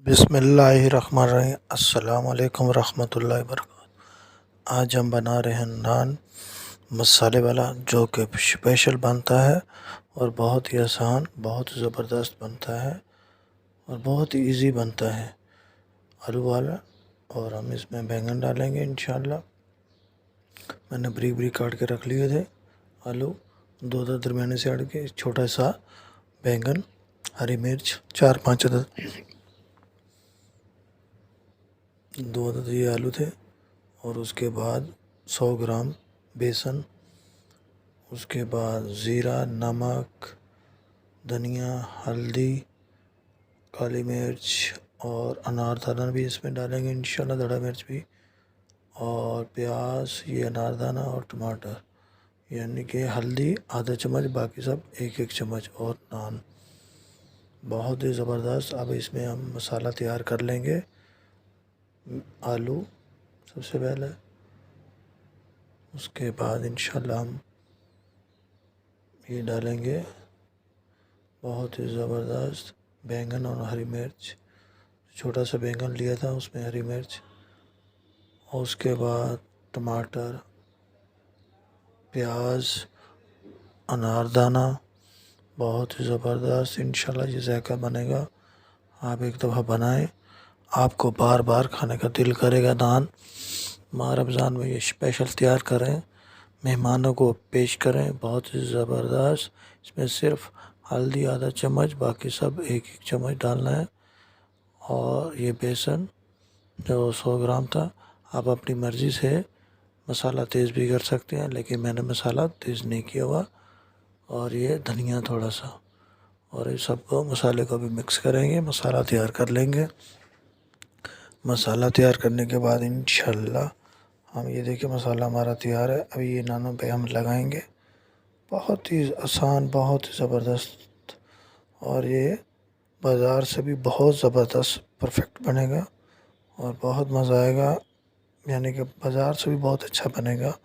बिस्मिल्लाहिर्रहमानिर्रहीम। अस्सलाम वालेकुम रहमतुल्लाहि वबरकातुहू। आज हम बना रहे हैं नान मसाले वाला, जो कि स्पेशल बनता है और बहुत ही आसान, बहुत ही ज़बरदस्त बनता है और बहुत ही इजी बनता है, आलू वाला। और हम इसमें बैंगन डालेंगे इंशाल्लाह। मैंने बरीक बरीक काट के रख लिए थे आलू, दो दरमियाने से अड़ के, छोटा सा बैंगन, हरी मिर्च 4-5 अदद, 2 अदद ये आलू थे। और उसके बाद 100 ग्राम बेसन, उसके बाद ज़ीरा, नमक, धनिया, हल्दी, काली मिर्च और अनारदाना भी इसमें डालेंगे इंशाल्लाह, धड़ा मिर्च भी, और प्याज, ये अनारदाना और टमाटर, यानी कि हल्दी आधा चम्मच, बाकी सब 1-1 चम्मच, और नान। बहुत ही ज़बरदस्त। अब इसमें हम मसाला तैयार कर लेंगे। आलू सबसे पहले, उसके बाद इंशाल्लाह हम ये डालेंगे बहुत ही ज़बरदस्त बैंगन और हरी मिर्च। छोटा सा बैंगन लिया था, उसमें हरी मिर्च, और उसके बाद टमाटर, प्याज, अनारदाना। बहुत ही ज़बरदस्त इंशाल्लाह ये जायका बनेगा। आप एक दफ़ा बनाएं, आपको बार बार खाने का दिल करेगा। नान माह रमज़ान में ये स्पेशल तैयार करें, मेहमानों को पेश करें। बहुत ही ज़बरदस्त। इसमें सिर्फ हल्दी आधा चम्मच, बाकी सब 1-1 चम्मच डालना है। और ये बेसन जो 100 ग्राम था, आप अपनी मर्ज़ी से मसाला तेज़ भी कर सकते हैं, लेकिन मैंने मसाला तेज़ नहीं किया हुआ। और ये धनिया थोड़ा सा, और इस सबको, मसाले को भी मिक्स करेंगे, मसाला तैयार कर लेंगे। मसाला तैयार करने के बाद इंशाल्लाह हम, ये देखिए मसाला हमारा तैयार है। अभी ये नानों पे हम लगाएंगे। बहुत ही आसान, बहुत ही ज़बरदस्त, और ये बाज़ार से भी बहुत ज़बरदस्त परफेक्ट बनेगा और बहुत मज़ा आएगा। यानी कि बाज़ार से भी बहुत अच्छा बनेगा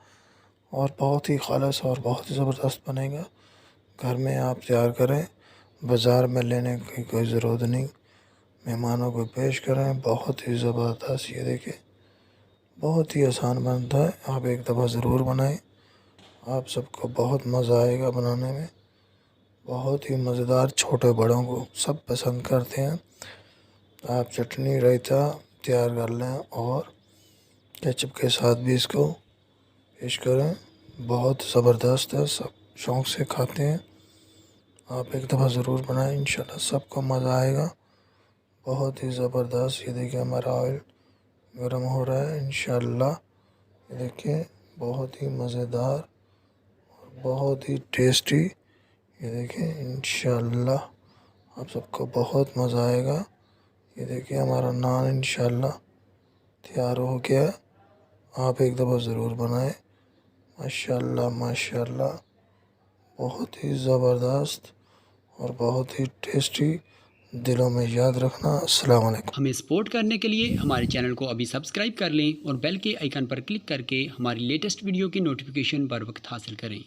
और बहुत ही खालिस और बहुत ही ज़बरदस्त बनेगा। घर में आप तैयार करें, बाज़ार में लेने की कोई ज़रूरत नहीं। मेहमानों को पेश करें, बहुत ही ज़बरदस्त। ये देखिए बहुत ही आसान बनता है, आप एक दफ़ा ज़रूर बनाएं। आप सबको बहुत मज़ा आएगा बनाने में। बहुत ही मज़ेदार, छोटे बड़ों को सब पसंद करते हैं। आप चटनी रायता तैयार कर लें और केचप के साथ भी इसको पेश करें। बहुत ज़बरदस्त है, सब शौक़ से खाते हैं। आप एक दफ़ा ज़रूर बनाएं, इंशाल्लाह सबको मज़ा आएगा। बहुत ही ज़बरदस्त। ये देखिए हमारा ऑयल गर्म हो रहा है इंशाल्लाह। ये देखिए बहुत ही मज़ेदार और बहुत ही टेस्टी। ये देखिए इंशाल्लाह आप सबको बहुत मज़ा आएगा। ये देखिए हमारा नान इंशाल्लाह तैयार हो गया। आप एक दफ़ा ज़रूर बनाएं। माशाल्लाह माशाल्लाह, बहुत ही ज़बरदस्त और बहुत ही टेस्टी। दिलों में याद रखना। अस्सलाम वालेकुम। हमें सपोर्ट करने के लिए हमारे चैनल को अभी सब्सक्राइब कर लें और बेल के आइकन पर क्लिक करके हमारी लेटेस्ट वीडियो की नोटिफिकेशन बर वक्त हासिल करें।